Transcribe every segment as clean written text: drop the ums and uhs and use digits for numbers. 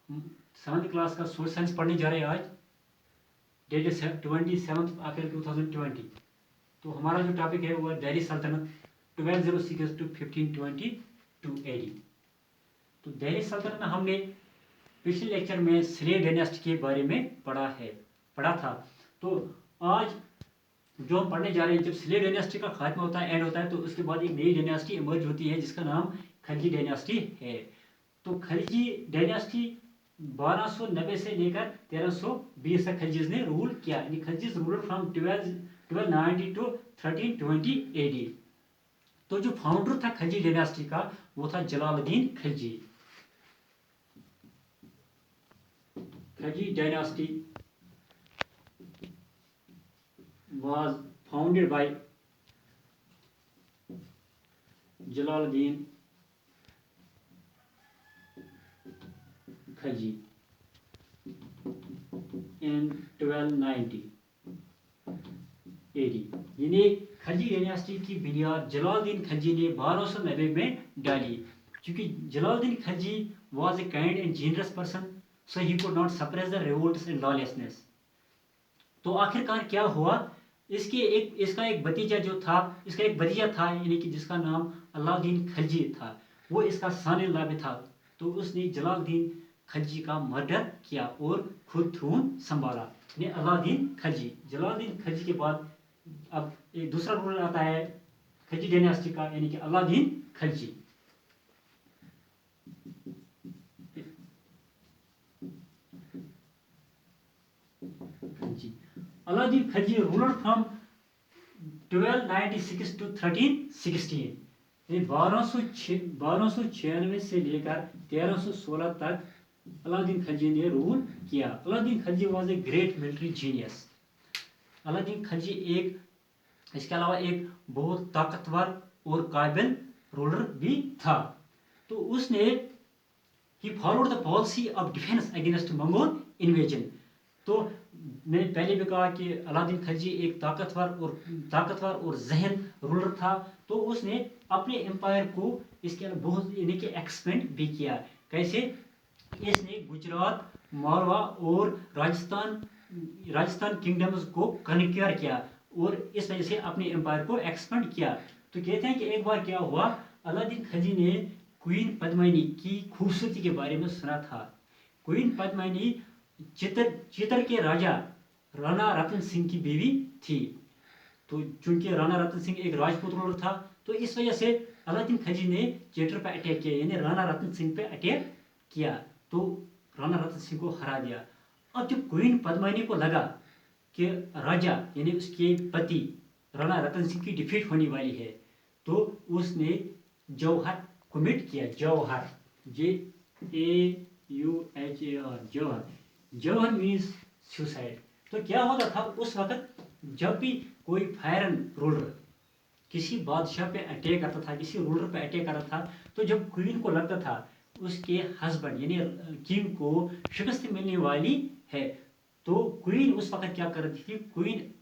7th class का social science पढ़ने जा रहे हैं आज, डेट 27 अप्रैल 2020। तो हमारा जो टॉपिक है वो है दिल्ली सल्तनत 1206 to 1522 AD। तो दिल्ली सल्तनत में हमने पिछले लेक्चर में स्लेव डायनेस्टी के बारे में पढ़ा था। तो आज जो हम पढ़ने जा रहे हैं, जब स्लेव डायनेस्टी का खात्मा होता है, एंड होता है, तो उसके बाद एक नई डायनेस्टी इमर्ज होती है जिसका नाम खलजी डायनेस्टी है। तो खलजी डायनेस्टी 1290 से लेकर 1320 तक खलजीज ने रूल किया, यानी खलजीज रूल फ्रॉम 1290 टू 1320 AD। तो जो फाउंडर था खलजी डायनेस्टी का वो था Jalaluddin Khalji. Khalji dynasty was founded by Jalaluddin Khalji in 1290 AD। यानी खलजी डायनेस्टी की बुनियाद जलालुद्दीन खलजी ने 1290 में डाली। क्योंकि Jalaluddin Khalji was a kind and generous person, so he could not suppress the revolts and lawlessness। तो आखिरकार क्या हुआ, इसका एक भतीजा था, यानी कि जिसका नाम अलाउद्दीन खलजी था, वो इसका साने लाबे था। तो उसने जलालुद्दीन खलजी का मर्डर किया और खुद थ्रोन संभाला। अलाउद्दीन खलजी, जलालुद्दीन खलजी के बाद अब एक दूसरा रूलर आता है खलजी डायनेस्टी का, यानी कि Alauddin Khalji. Alauddin Khalji ruler from 1296 to 1316, 1296 से लेकर 1316 तक अलाउद्दीन खलजी ने रूल किया। Alauddin Khalji was a great military genius. Alauddin Khalji इसके अलावा एक बहुत ताकतवर और काबिल रूलर भी था। तो उसने he followed the policy of defence against Mongol invasion. तो मैंने पहले भी कहा कि अलाउद्दीन खलजी एक ताकतवर और जहन रूलर था। तो उसने अपने एम्पायर को इसके बहुत यानी कि एक्सपेंड भी किया। कैसे? इसने गुजरात, मालवा और राजस्थान किंगडम्स को कन्क्वायर किया और इस वजह से अपने एम्पायर को एक्सपेंड किया। तो कहते हैं कि एक बार क्या हुआ, अलाउद्दीन खलजी ने क्वीन पद्मिनी की खूबसूरती के बारे में सुना था। क्वीन पद्मिनी चित्र के राजा राणा रतन सिंह की बीवी थी। तो चूंकि राणा रतन सिंह एक राजपूत रूलर था, तो इस वजह से अलाउद्दीन खलजी ने चित्र पर अटैक किया, यानी राणा रतन सिंह पे अटैक किया। तो राणा रतन सिंह को हरा दिया। अब जब क्वीन पद्मिनी को लगा कि राजा यानी उसके पति राणा रतन सिंह की डिफीट होने वाली है, तो उसने जौहर कमिट किया। जौहर, JAUHAR, जौहर मीन्स सुसाइड। तो क्या होता था उस वक्त, जब भी कोई फॉरेन रूलर किसी बादशाह पे अटैक करता था, किसी रूलर पे अटैक करता था, तो जब क्वीन को लगता था उसके हस्बैंड यानी किंग को शिकस्त मिलने वाली है, तो क्वीन उस वक्त क्या करती थी, क्वीन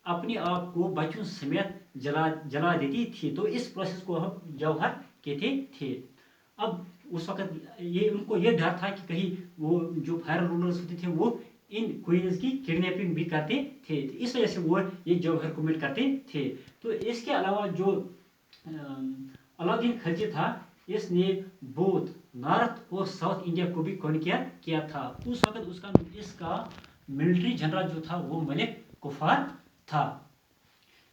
अपने आप को बच्चों समेत जला देती थी। तो इस प्रोसेस को हम जौहर कहते थे। अब उस वक्त उनको ये डर था कि कहीं वो जो फॉरेन रूलर्स होते थे वो इन क्वींस की किडनैपिंग भी करते थे, इस वजह से वो ये जौहर कमिट करते थे। तो इसके अलावा जो अलाउद्दीन खलजी था, इसने बोथ नॉर्थ और साउथ इंडिया को भी कॉन्क्वायर किया था। उस वक्त इसका मिलिट्री जनरल जो था वो मलिक कुफार था।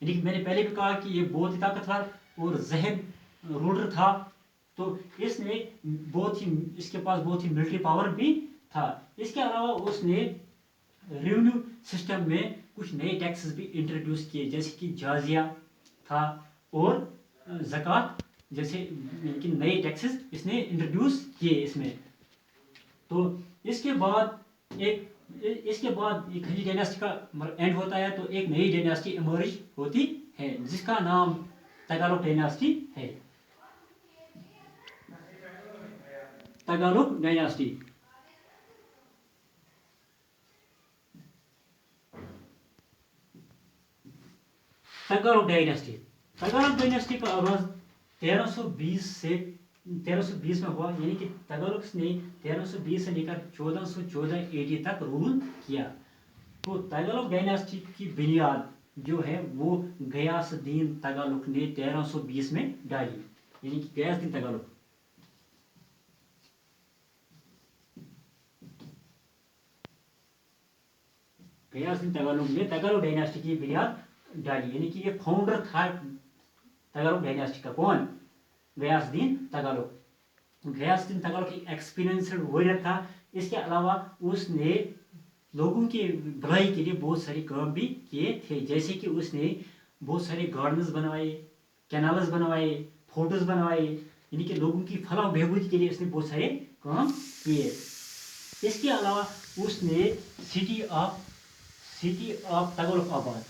यानी मैंने पहले भी कहा कि ये बहुत ही ताकतवर और जहन रूलर था। तो इसके पास बहुत ही मिलिट्री पावर भी था। इसके अलावा उसने रेवेन्यू सिस्टम में कुछ नए टैक्सेस भी इंट्रोड्यूस किए, जैसे कि जाजिया था और ज़कात जैसे कि नए टैक्सेस इसने इंट्रोड्यूस किए इसमें। तो इसके बाद खलजी डायनेस्टी का एंड होता है, तो एक नई डायनेस्टी इमर्ज होती है जिसका नाम तगालोक डायनेस्टी है। Tagalog dynasty. तगालोक डायनेस्टी का आगाज 1320 से 1320 में हुआ, यानी कि तगलुक ने 1320 से लेकर 1414 AD तक रूल किया। तो तगलुक डायनास्टी की बुनियाद जो है वो गयासुद्दीन तगलुक ने 1320 में डाली, यानी कि गयासुद्दीन तगलुक। गयासुद्दीन तगलुक ने तगलुक डायनास्टी की बुनियाद डाली, यानी कि ये फाउंडर था तगलुक डायनास्टी का। कौन? गयासुद्दीन तगलुक। गयासुद्दीन तगलुक एक एक्सपीरियंस्ड वॉरियर था। इसके अलावा उसने लोगों की भलाई के लिए बहुत सारे काम भी किए थे, जैसे कि उसने बहुत सारे गार्डन्स बनवाए, कैनाल्स बनवाए, फोर्ट्स बनवाए, यानी कि लोगों की फलाह बहबूद के लिए उसने बहुत सारे काम किए। इसके अलावा उसने सिटी ऑफ तगलुक आबाद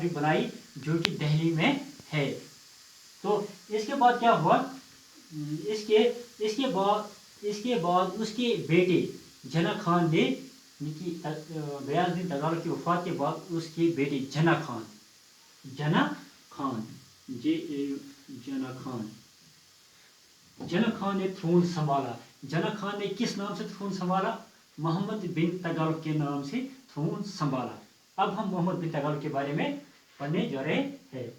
भी बनाई, जो कि दिल्ली में है। तो इसके बाद क्या हुआ? इसके बाद उसके बेटे जना खान ने, गयासुद्दीन तगलुक की वफात के बाद उसके बेटे जना खान ने थ्रोन संभाला। जना खान ने किस नाम से थ्रोन संभाला? मोहम्मद बिन तगलुक के नाम से थ्रोन संभाला। अब हम मोहम्मद बिन तगलुक के बारे में पढ़ने जा रहे हैं।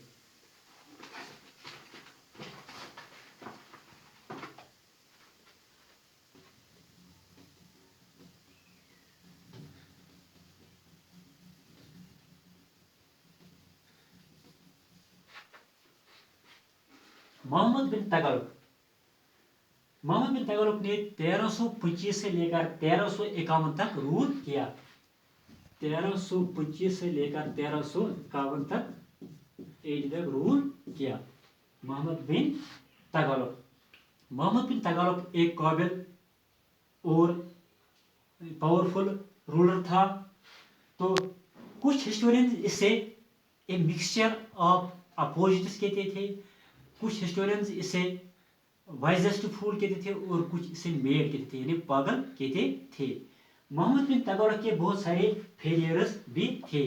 मोहम्मद बिन तगलुक ने 1325 से लेकर 1351 तक रूल किया। 1325 से लेकर 1351 तक रूल किया मोहम्मद बिन तगलुक एक काबिल और पावरफुल रूलर था। तो कुछ हिस्टोरियंस इसे ए मिक्सचर ऑफ अपोजिट्स कहते थे, कुछ हिस्टोरियंस इसे वाइजेस्ट फूल कहते थे और कुछ इसे मेड कहते थे, यानी पागल कहते थे। मोहम्मद बिन तगलुक के बहुत सारे फेलियर्स भी थे,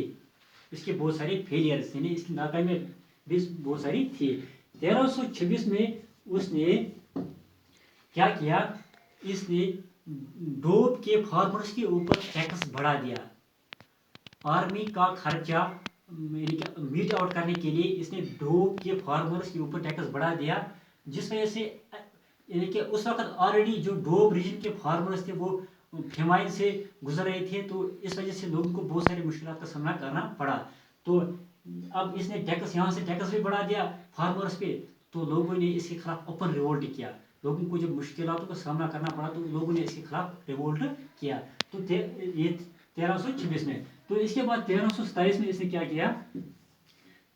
यानी इसकी नाकामियां भी बहुत सारी थी। 1326 में उसने क्या किया? इसने डोब के फार्मर्स के ऊपर टैक्स बढ़ा दिया। आर्मी का खर्चा मीट आउट करने के लिए इसने डोब के फार्मर्स के ऊपर टैक्स बढ़ा दिया, जिस वजह से यानी कि उस वक्त ऑलरेडी जो डोब रीजन के फार्मर्स थे वो फेमाइन से गुजर रहे थे, तो इस वजह से लोगों को बहुत सारी मुश्किलात का सामना करना पड़ा। तो अब इसने टैक्स यहाँ से टैक्स भी बढ़ा दिया फार्मर्स पे, तो लोगों ने इसके खिलाफ ओपन रिवोल्ट किया। लोगों को जब मुश्किलातों का सामना करना पड़ा तो लोगों ने इसके खिलाफ रिवोल्ट किया। तो ये 1326 में। तो इसके बाद 1327 में इसने क्या किया?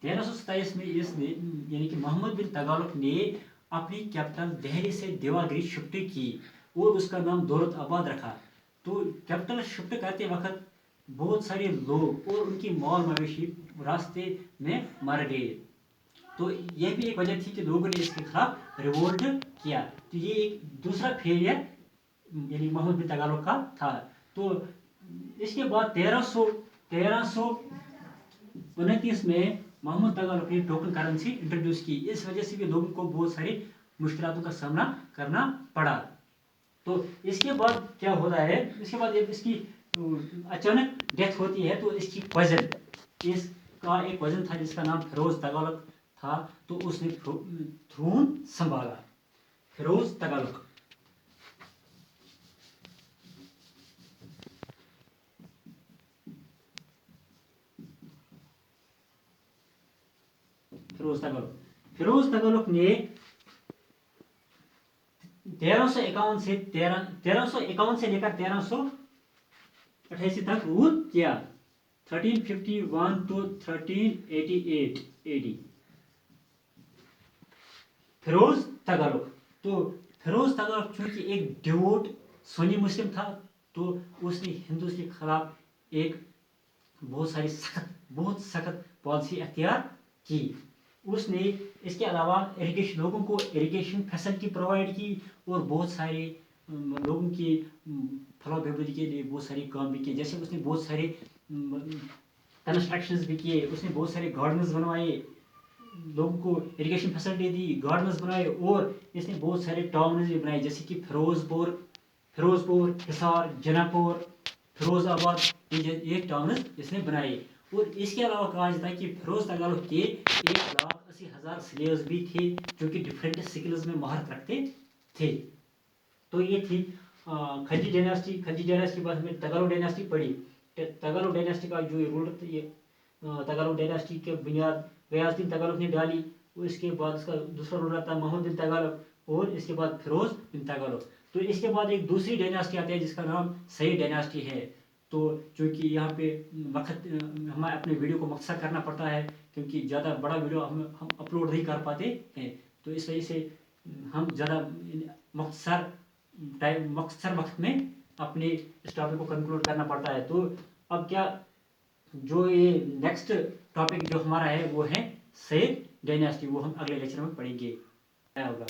1327 में इसने यानी कि मोहम्मद बिन तगलुक ने अपनी कैपिटल दिल्ली से देवगिरी शिफ्ट की और उसका नाम दौलत आबाद रखा। तो कैपिटल शिफ्ट करते वक्त बहुत सारे लोग और उनकी माल मवेशी रास्ते में मर गए। तो यह भी एक वजह थी कि लोगों ने इसके खिलाफ रिवोल्ट किया। तो ये एक दूसरा फेलियर यानी मोहम्मद बिन तगलुक का था। तो इसके बाद 1329 में मोहम्मद तगलुक ने टोकन करेंसी इंट्रोड्यूस की। इस वजह से भी लोगों को बहुत सारी मुश्किलातों का सामना करना पड़ा। तो इसके बाद क्या होता है? इसके बाद जब इसकी अचानक डेथ होती है तो इसका एक कजन था जिसका नाम फिरोज तगलुक था, तो उसने थ्रोन संभाला। फिरोज तगलुक फिरोज तगलुक ने 1351 से लेकर 1388 तक रूल किया। 1351 to 1388 AD। फिरोज तगलुक चूंकि एक डिवोट सुन्नी मुस्लिम था, तो उसने हिंदू के खिलाफ एक बहुत सख्त पॉलिसी अख्तियार की। उसने इसके अलावा लोगों को इरिगेशन फैसिलिटी प्रोवाइड की और बहुत सारे लोगों की फलाह बहबूदी के लिए बहुत सारे काम भी किए। जैसे उसने बहुत सारे कंस्ट्रक्शंस भी किए, उसने बहुत सारे गार्डन्स बनवाए, लोगों को इरिगेशन फैसिलिटी दी, गार्डन्स बनाए, और इसने बहुत सारे टाउन्स भी बनाए, जैसे कि फिरोजपुर, हिसार, जनापुर, फिरोजाबाद, ये टाउन्स इसने बनाए। और इसके अलावा कहा जाता है कि फिरोज तगलक के 1,80,000 स्लेव्स भी थे जो कि डिफरेंट स्किल्स में महारत रखते थे। तो ये थी खलजी डायनास्टी। खलजी डायनास्टी के बाद हमें तगालोग डायनास्टी पड़ी। तगालोग डायनास्टी का जो रूलर थे, ये तगालोग डायनास्टी के बुनियाद गयासुद्दीन तगालोग ने डाली। इसके बाद उसका दूसरा रूलर था मोहम्मद बिन तगालोग, और इसके बाद फिरोज बिन तगालोग। तो इसके बाद एक दूसरी डायनास्टी आती है जिसका नाम सईद डायनास्टी है। तो चूँकि यहाँ पे वक्त हमें अपने वीडियो को मख्تصر करना पड़ता है, क्योंकि ज़्यादा बड़ा वीडियो हम अपलोड नहीं कर पाते हैं, तो इस वजह से हम ज़्यादा मख्تصر वक्त में अपने इस टॉपिक को कंक्लूड करना पड़ता है। तो अब क्या, जो ये नेक्स्ट टॉपिक जो हमारा है वो है सईद डायनास्टी, वो हम अगले लेक्चर में पढ़ेंगे। क्या होगा।